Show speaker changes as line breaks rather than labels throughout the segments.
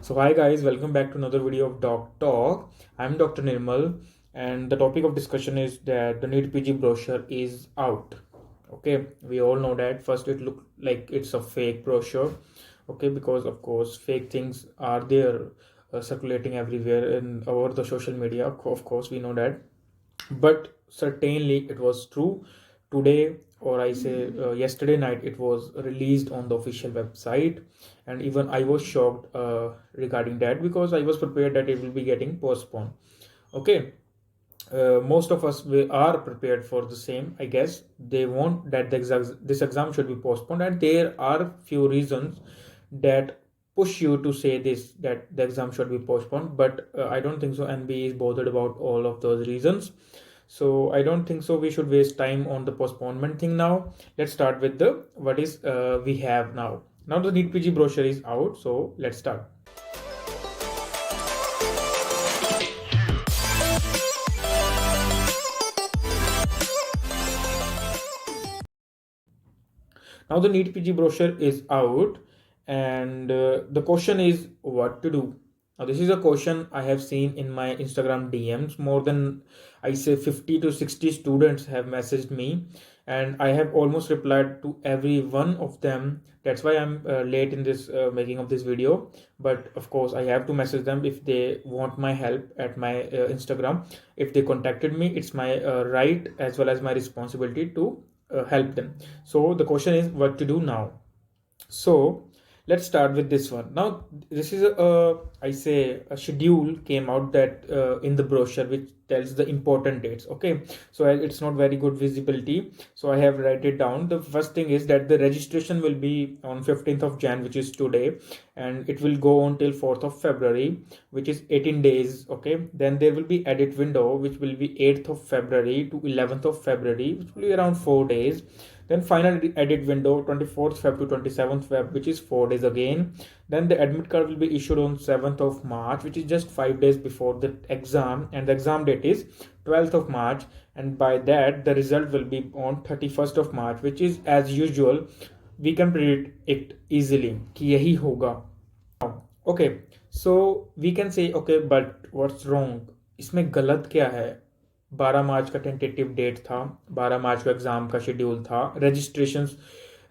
So hi guys, welcome back to another video of Doc Talk. I'm Dr. Nirmal, and the topic of discussion is that the Netpg brochure is out. Okay, we all know that. First it looked like it's a fake brochure. Okay, because of course fake things are there, circulating everywhere and over the social media. Of course we know that, but certainly it was true. Today, or I say yesterday night, it was released on the official website, and even I was shocked regarding that, because I was prepared that it will be getting postponed. Okay, most of us we are prepared for the same. I guess they want that this exam should be postponed, and there are few reasons that push you to say this, that the exam should be postponed. But I don't think so NB is bothered about all of those reasons, so I don't think so we should waste time on the postponement thing now. Let's start with the what is we have now. Now the NEET-PG brochure is out, so let's start. Now the NEET-PG brochure is out, and the question is what to do. Now this is a question I have seen in my Instagram DMs. More than, I say, 50 to 60 students have messaged me, and I have almost replied to every one of them. That's why I'm late in this making of this video. But of course I have to message them if they want my help at my Instagram. If they contacted me, it's my right as well as my responsibility to help them. So the question is what to do now. So let's start with this one. Now this is I say a schedule came out that in the brochure, which tells the important dates. Okay, so it's not very good visibility, so I have write it down. The first thing is that the registration will be on 15th of Jan, which is today, and it will go on till 4th of February, which is 18 days. Okay, then there will be edit window, which will be 8th of February to 11th of February, which will be around 4 days. Then final edit window 24th Feb to 27th Feb, which is 4 days again. Then the admit card will be issued on 7th of March, which is just 5 days before the exam, and the exam date is 12th of March. And by that the result will be on 31st of March, which is as usual we can predict it easily कि यही होगा. Okay, so we can say okay, but what's wrong? इसमें गलत क्या है? 12 मार्च का tentative date था, 12 मार्च को एग्जाम का शेड्यूल था. Registration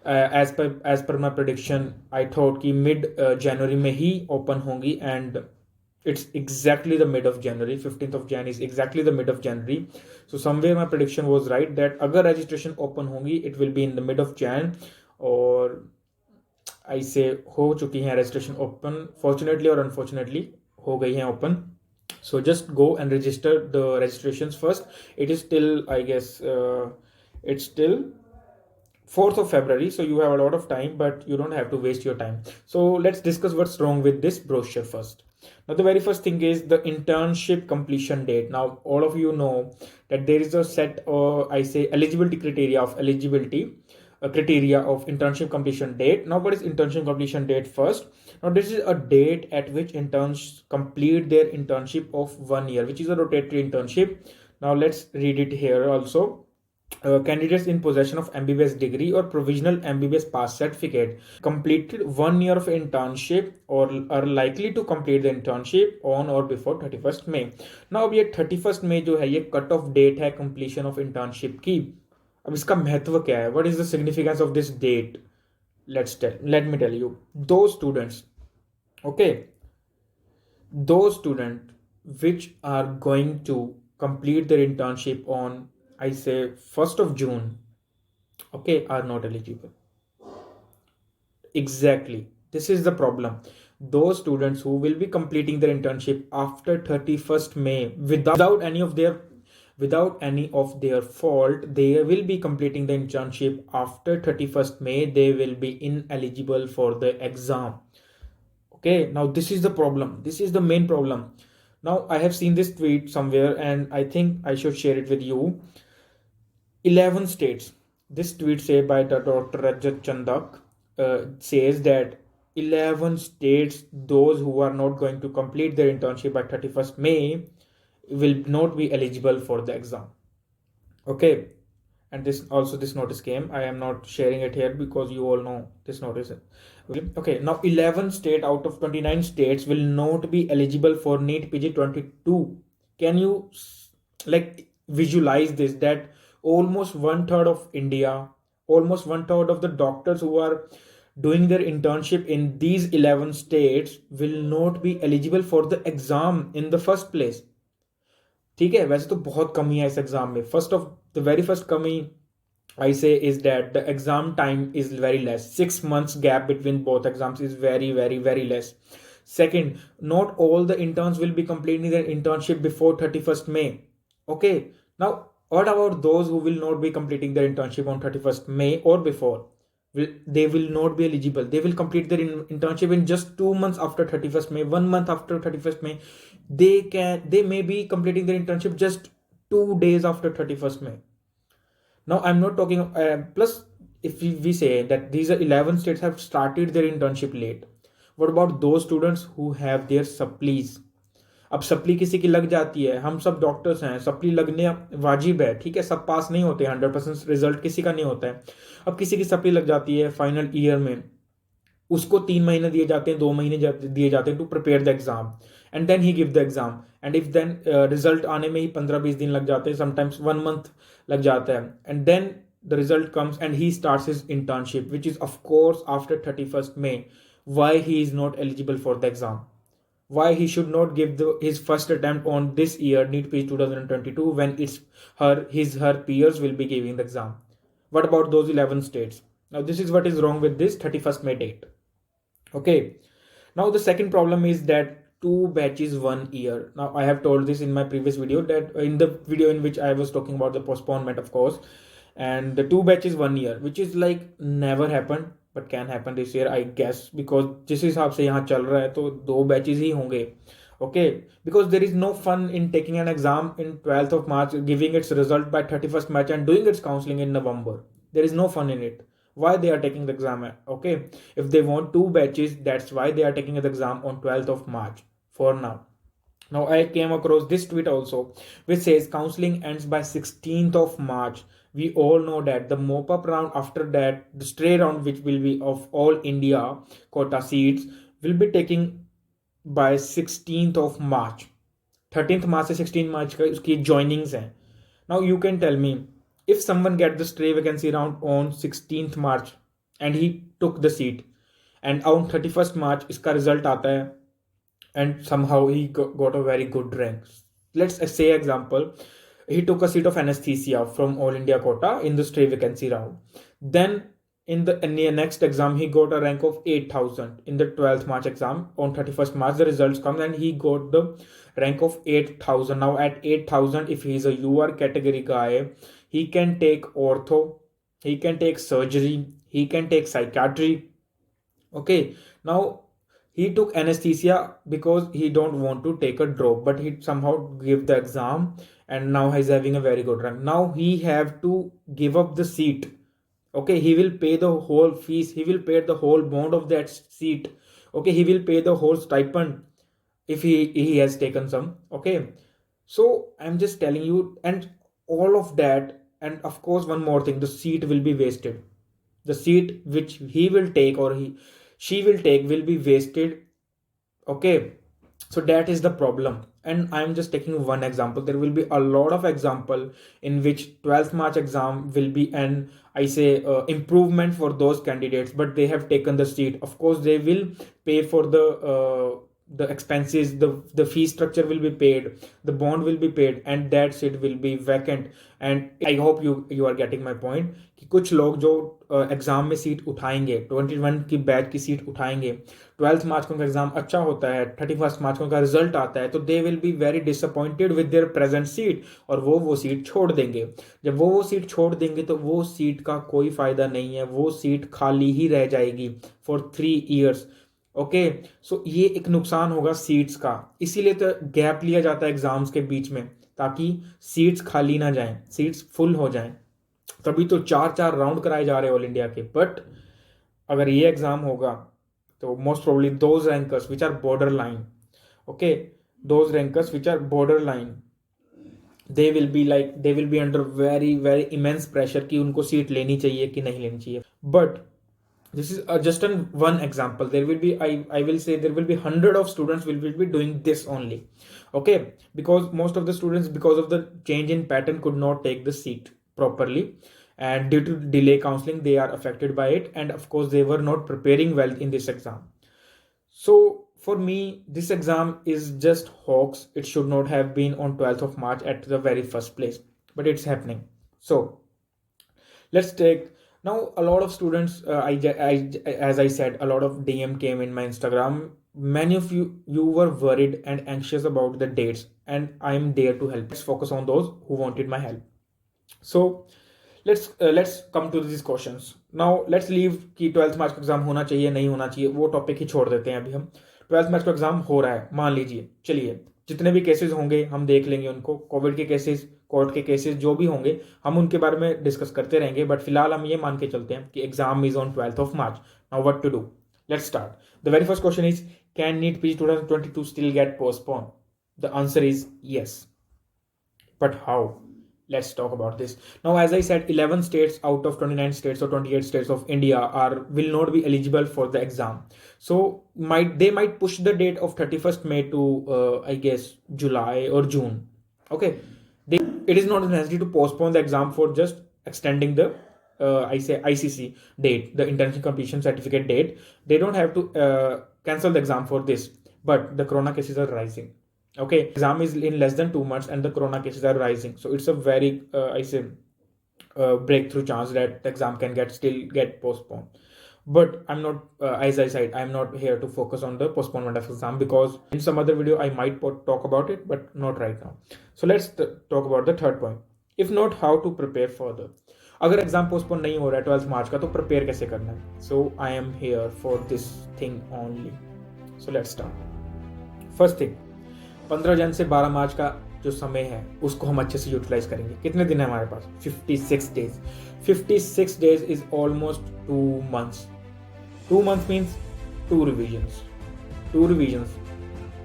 as per my prediction I thought कि मिड जनवरी में ही ओपन होंगी, and it's exactly the mid of January. 15th of Jan is exactly the mid of January. So somewhere my prediction was right that अगर registration open होंगी it will be in the mid of Jan, और I say हो चुकी हैं registration open, fortunately or unfortunately हो गई हैं open. So just go and register the registrations first. It is still, I guess, it's still 4th of February, so you have a lot of time, but you don't have to waste your time. So let's discuss what's wrong with this brochure first. Now the very first thing is the internship completion date. Now all of you know that there is a set, I say, eligibility criteria of criteria of internship completion date. Now what is internship completion date first? Now this is a date at which interns complete their internship of 1 year, which is a rotatory internship. Now let's read it here also. Candidates in possession of MBBS degree or provisional MBBS pass certificate completed 1 year of internship or are likely to complete the internship on or before 31st May. Now अब ये 31st May जो है ये cut off date है completion of internship की. अब इसका महत्व क्या है? What is the significance of this date? Let me tell you. Those students, okay, those students which are going to complete their internship on, I say, 1st of June, okay, are not eligible. Exactly, this is the problem. Those students who will be completing their internship after 31st May without any of their fault, they will be completing the internship after 31st May. They will be ineligible for the exam. Okay, now this is the problem. This is the main problem. Now I have seen this tweet somewhere, and I think I should share it with you. 11 states. This tweet said by the Dr. Rajat Chandak says that 11 states, those who are not going to complete their internship by 31st May will not be eligible for the exam. Okay, And this notice came. I am not sharing it here because you all know this notice. Okay, now 11 state out of 29 states will not be eligible for NEET PG 22. Can you like visualize this, that almost one third of India, almost one third of the doctors who are doing their internship in these 11 states will not be eligible for the exam in the first place. ठीक है, वैसे तो बहुत कमी है इस exam में. First of the very first कमी I say is that the exam time is very less. 6 months gap between both exams is very, very, very less. Second, not all the interns will be completing their internship before 31st May. Okay. Now, what about those who will not be completing their internship on 31st May or before? They will not be eligible. They will complete their internship in just 2 months after 31st May, 1 month after 31st May. They may be completing their internship just 2 days after 31st May. Now, I'm not talking, plus, if we say that these are 11 states have started their internship late, what about those students who have their supplies? अब supply किसी की लग जाती है, हम सब doctors हैं, supply लगने वाजिब है, ठीक है, सब पास नहीं होते, 100% रिजल्ट किसी का नहीं होता है. अब किसी की सप्ली लग जाती है फाइनल ईयर में, उसको 3 महीने दिए जाते हैं, 2 महीने दिए जाते हैं to prepare the exam, and then ही give the exam. And if then result आने में ही 15-20 दिन लग जाते हैं, समटाइम्स 1 मंथ लग जाता है, and then the result comes and he starts his internship, which is of course after 31st May. Why he is not eligible for the exam? Why he should not give his first attempt on this year NEET PG 2022 when it's her peers will be giving the exam? What about those 11 states? Now this is what is wrong with this 31st May date. Okay. Now the second problem is that 2 batches 1 year. Now I have told this in my previous video, that in the video in which I was talking about the postponement, of course, and the 2 batches 1 year, which is like never happened but can happen this year, I guess, because जिस हिसाब से यहाँ चल रहा है तो 2 batches ही होंगे. Okay, because there is no fun in taking an exam in 12th of March, giving its result by 31st March and doing its counseling in November. There is no fun in it. Why they are taking the exam? Okay, if they want 2 batches, that's why they are taking the exam on 12th of March for now. Now I came across this tweet also, which says counseling ends by 16th of March. We all know that the mop up round after that, the stray round, which will be of all India quota seats, will be taking by 16th of March. 13th March से 16th March का उसकी joinings हैं. Now you can tell me, if someone get the stray vacancy round on 16th March and he took the seat, and on 31st March इसका result आता है and somehow he got a very good rank. Let's say example, he took a seat of anesthesia from all India quota in the stray vacancy round. Then in the next exam he got a rank of 8,000 in the 12th March exam. On 31st March the results come and he got the rank of 8,000. Now at 8,000, if he is a UR category guy, he can take ortho, he can take surgery, he can take psychiatry. Okay, now he took anesthesia because he don't want to take a drop, but he somehow give the exam and now he's having a very good rank. Now he have to give up the seat. Okay, he will pay the whole fees, he will pay the whole bond of that seat. Okay, he will pay the whole stipend if he has taken some. Okay, so I'm just telling you, and all of that, and of course one more thing, the seat will be wasted. The seat which he will take or she will take will be wasted. Okay, so that is the problem, and I'm just taking one example. There will be a lot of example in which 12th March exam will be an, I say, improvement for those candidates, but they have taken the seat. Of course they will pay for the expenses, the fee structure will be paid, the bond will be paid, and that seat will be vacant. And I hope you are getting my point कि कुछ लोग जो exam में seat उठाएंगे, 21 की batch की seat उठाएंगे, 12th मार्च को उनका एग्जाम अच्छा होता है, 31st मार्च को उनका रिजल्ट आता है, तो दे will be very disappointed with their present seat, और वो सीट छोड़ देंगे. जब वो सीट छोड़ देंगे तो वो सीट का कोई फायदा नहीं है, वो सीट खाली ही रह जाएगी फॉर 3 years. ओके, सो ये एक नुकसान होगा सीट्स का. इसीलिए तो गैप लिया जाता है एग्जाम्स के बीच में, ताकि सीट्स खाली ना जाएं, सीट्स फुल हो जाएं. तभी तो 4 राउंड कराए जा रहे हैं ऑल इंडिया के. बट अगर ये एग्जाम होगा तो most probably those rankers which are border line, okay, those rankers which are border line, they will be under very very immense pressure कि उनको सीट लेनी चाहिए कि नहीं लेनी चाहिए. But this is just an one example. There will be, I will say, there will be hundred of students will be doing this only. Okay, because most of the students, because of the change in pattern, could not take the seat properly, and due to delay counseling they are affected by it, and of course they were not preparing well in this exam. So for me, this exam is just hoax. It should not have been on 12th of March at the very first place, but it's happening. So let's take now. A lot of students, as I said, a lot of DM came in my Instagram. Many of you were worried and anxious about the dates, and I am there to help. Let's focus on those who wanted my help. So let's come to these questions. Now let's leave कि 12th मार्च का exam होना चाहिए नहीं होना चाहिए, वो topic ही छोड़ देते हैं अभी हम. 12th मार्च का एग्जाम हो रहा है, मान लीजिए, चलिए जितने भी केसेस होंगे हम देख लेंगे उनको, कोविड के केसेस, कोर्ट के केसेस जो भी होंगे हम उनके बारे में डिस्कस करते रहेंगे. बट फिलहाल हम ये मान के चलते हैं कि exam is on 12th of March. Now what to do? Let's start. The very first question is, can NEET PG 2022 still get postpone? The answer is yes. But how? Let's talk about this. Now, as I said, 11 states out of 29 states or 28 states of India will not be eligible for the exam. So they might push the date of 31st May to I guess July or June. Okay, it is not necessary to postpone the exam for just extending the I say ICC date, the international completion certificate date. They don't have to cancel the exam for this, but the corona cases are rising. Okay, exam is in less than 2 months and the corona cases are rising, so it's a very I say breakthrough chance that the exam can still get postponed. But I'm not as I said, I'm not here to focus on the postponement of exam, because in some other video I might talk about it, but not right now. So let's talk about the third point. If not, how to prepare further? अगर exam postpone नहीं हो रहा है 12th मार्च का, तो prepare कैसे करना है? So I am here for this thing only. So let's start. First thing, 15 जन से 12 मार्च का जो समय है उसको हम अच्छे से यूटिलाइज करेंगे. कितने दिन है हमारे पास? 56 days. 56 days is almost 2 months. 2 months means 2 revisions. 2 revisions.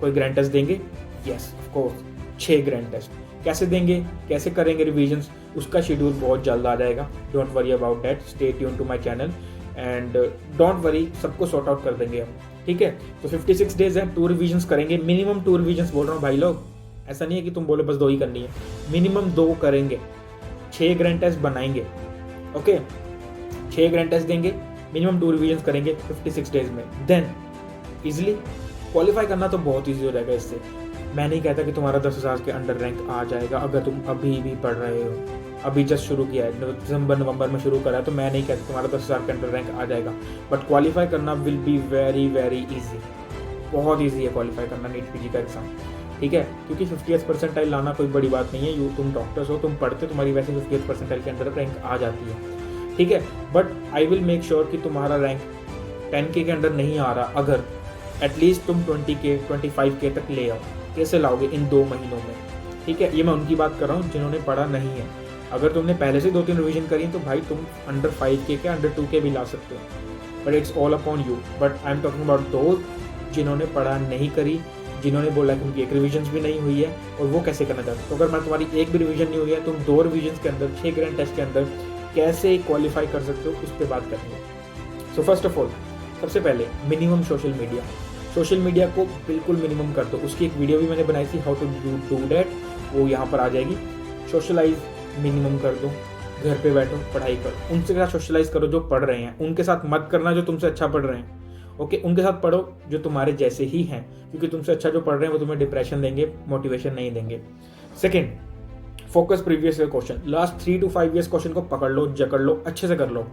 कोई ग्रैंड टेस्ट देंगे? Yes of course, 6 grand test. कैसे देंगे, कैसे करेंगे रिविजन्स, उसका शेड्यूल बहुत जल्द आ जाएगा. Don't worry about that, stay tune to my channel and don't worry, सबको सॉर्ट आउट कर देंगे हम. ठीक है, तो 56 डेज है, 2 रिविजन्स करेंगे. मिनिमम 2 रिविजन्स बोल रहा हूँ भाई लोग, ऐसा नहीं है कि तुम बोले बस 2 ही करनी है. मिनिमम 2 करेंगे. 6 ग्रैंड टेस्ट बनाएंगे. ओके, 6 ग्रैंड टेस्ट देंगे, मिनिमम 2 रिविजन्स करेंगे 56 डेज में. देन इजिली क्वालिफाई करना तो बहुत ईजी हो जाएगा इससे. मैं नहीं कहता कि तुम्हारा 10,000 के अंडर रैंक आ जाएगा अगर तुम अभी भी पढ़ रहे हो, अभी जस्ट शुरू किया है, दिसंबर नवंबर में शुरू करा है, तो मैं नहीं कहता तुम्हारा 10,000 के अंडर रैंक आ जाएगा. बट क्वालिफाई करना will be very very easy. बहुत ईजी है क्वालिफाई करना नीट पीजी का एग्जाम. ठीक है, क्योंकि 50th परसेंटाइल लाना कोई बड़ी बात नहीं है. तुम डॉक्टर्स हो, तुम पढ़ते, तुम्हारी वैसे 50th परसेंटाइल के अंडर रैंक आ जाती है. ठीक है, but I will make sure कि तुम्हारा रैंक 10K के अंडर नहीं आ रहा अगर एटलीस्ट तुम 20K 25K तक ले आओ. कैसे लाओगे? इन 2 महीनों में. ठीक है, ये मैं उनकी बात कर रहा हूँ जिन्होंने पढ़ा नहीं है. अगर तुमने पहले से 2-3 रिवीजन करी तो भाई तुम अंडर 5K के अंडर 2K भी ला सकते हो. But it's all upon you. But I am talking about those जिन्होंने पढ़ा नहीं करी, जिन्होंने बोला कि उनकी एक रिवीजन भी नहीं हुई है और वो कैसे करना चाहते हैं. तो अगर मैं तुम्हारी एक भी रिवीजन नहीं हुई है, तुम 2 रिवीजन के अंदर 6 ग्रैंड टेस्ट के अंदर कैसे क्वालिफाई कर सकते हो, उस पर बात करेंगे. सो फर्स्ट ऑफ ऑल, सबसे पहले मिनिमम सोशल मीडिया को बिल्कुल मिनिमम कर दो. उसकी एक वीडियो भी मैंने बनाई थी, हाउ टू डू दैट, वो यहाँ पर आ जाएगी. सोशलाइज मिनिमम कर दो. घर पे बैठो, पढ़ाई करो. उनके साथ सोशलाइज करो जो पढ़ रहे हैं. उनके साथ मत करना जो तुमसे अच्छा पढ़ रहे हैं. ओके, उनके साथ पढ़ो जो तुम्हारे जैसे ही हैं, क्योंकि तुमसे अच्छा जो पढ़ रहे हैं वो तुम्हें डिप्रेशन देंगे, मोटिवेशन नहीं देंगे. Second, focus previous year question. Last 3 to 5 years question को पकड़ लो, जकड़ लो, अच्छे से कर लो.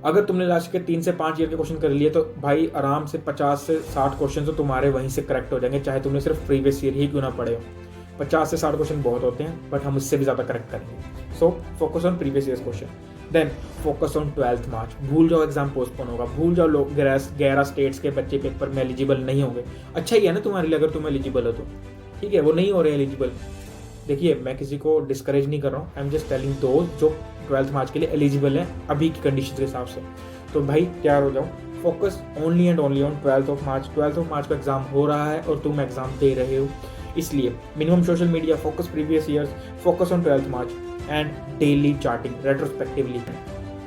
अगर तुमने लास्ट के 3 से 5 ईयर के क्वेश्चन कर लिए तो भाई आराम से 50 से 60 क्वेश्चन तो तुम्हारे वहीं से करेक्ट हो जाएंगे, चाहे तुमने सिर्फ प्रीवियस ईयर ही क्यों ना पढ़े हो. 50 से 60 क्वेश्चन बहुत होते हैं, बट हम इससे भी ज़्यादा करेक्ट करेंगे. So focus on previous year question. Then focus on 12th March. भूल जाओ एग्जाम पोस्टपोन होगा, भूल जाओ लोग 11 स्टेट्स के बच्चे पेपर में एलिजिबल नहीं होंगे. अच्छा ही है ना तुम्हारे लिए, अगर तुम एलिजिबल हो तो. ठीक है, वो नहीं हो रहे एलिजिबल. देखिए, मैं किसी को डिस्करेज नहीं कर रहा हूँ. आई एम जस्ट टेलिंग दोस्त जो 12th मार्च के लिए एलिजिबल है अभी की कंडीशन के हिसाब से. तो भाई तैयार हो जाओ. Focus only and only on 12th of March. 12th of मार्च का एग्जाम हो रहा है और तुम एग्जाम दे रहे हो. इसलिए minimum social media, focus previous years, focus on 12th March and daily charting retrospectively.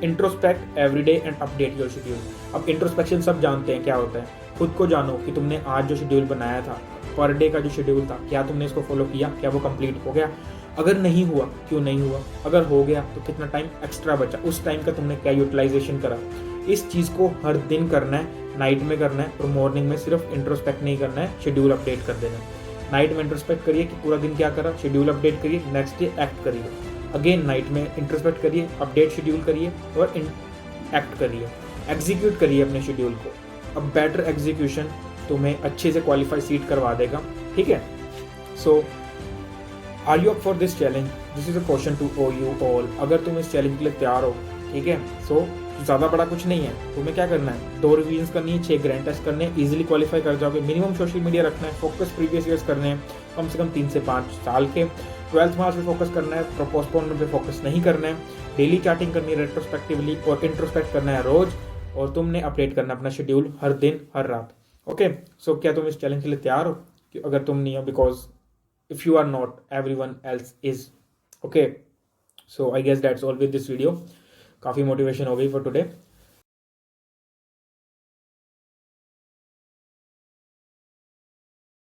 Introspect everyday and update your schedule. अब इंट्रोस्पेक्शन सब जानते हैं क्या होता है। खुद को जानो कि तुमने आज जो शेड्यूल बनाया था, पर डे का जो शेड्यूल था, क्या तुमने इसको फॉलो किया, क्या वो कंप्लीट हो गया? अगर नहीं हुआ, क्यों नहीं हुआ? अगर हो गया तो कितना टाइम एक्स्ट्रा बचा, उस टाइम का तुमने क्या यूटिलाइजेशन करा? इस चीज़ को हर दिन करना है, नाइट में करना है, और मॉर्निंग में सिर्फ इंट्रोस्पेक्ट नहीं करना है, शेड्यूल अपडेट कर देना है। नाइट में इंट्रोस्पेक्ट करिए कि पूरा दिन क्या करा, शेड्यूल अपडेट करिए, नेक्स्ट डे एक्ट करिए। अगेन नाइट में इंट्रोस्पेक्ट करिए, अपडेट शेड्यूल करिए और एक्ट करिए, एग्जीक्यूट करिए अपने शेड्यूल को। अब बेटर एग्जीक्यूशन तुम्हें अच्छे से क्वालिफाई सीट करवा देगा, ठीक है। So are you up for this challenge? This is a question to you all. अगर तुम इस चैलेंज के लिए तैयार हो, ठीक है, सो ज़्यादा बड़ा कुछ नहीं है। तुम्हें क्या करना है, 2 रिवीजन करनी है, 6 ग्रैंड टेस्ट करने हैं, इजीली क्वालिफाई कर जाओगे। मिनिमम सोशल मीडिया रखना है, फोकस प्रीवियस ईयर्स करने हैं, कम से कम 3 से 5 साल के। 12th मार्च पे फोकस करना है, पोस्टपोन पे फोकस नहीं करना है। डेली चार्टिंग करनी है रेट्रोस्पेक्टिवली, और इंट्रोस्पेक्ट करना है रोज, और तुमने अपडेट करना अपना शेड्यूल हर दिन हर रात। ओके, सो क्या तुम इस चैलेंज के लिए तैयार हो? अगर तुम नहीं हो, because if you are not, everyone else is. Okay, so I guess that's all with this video. काफ़ी मोटिवेशन हो गई for today.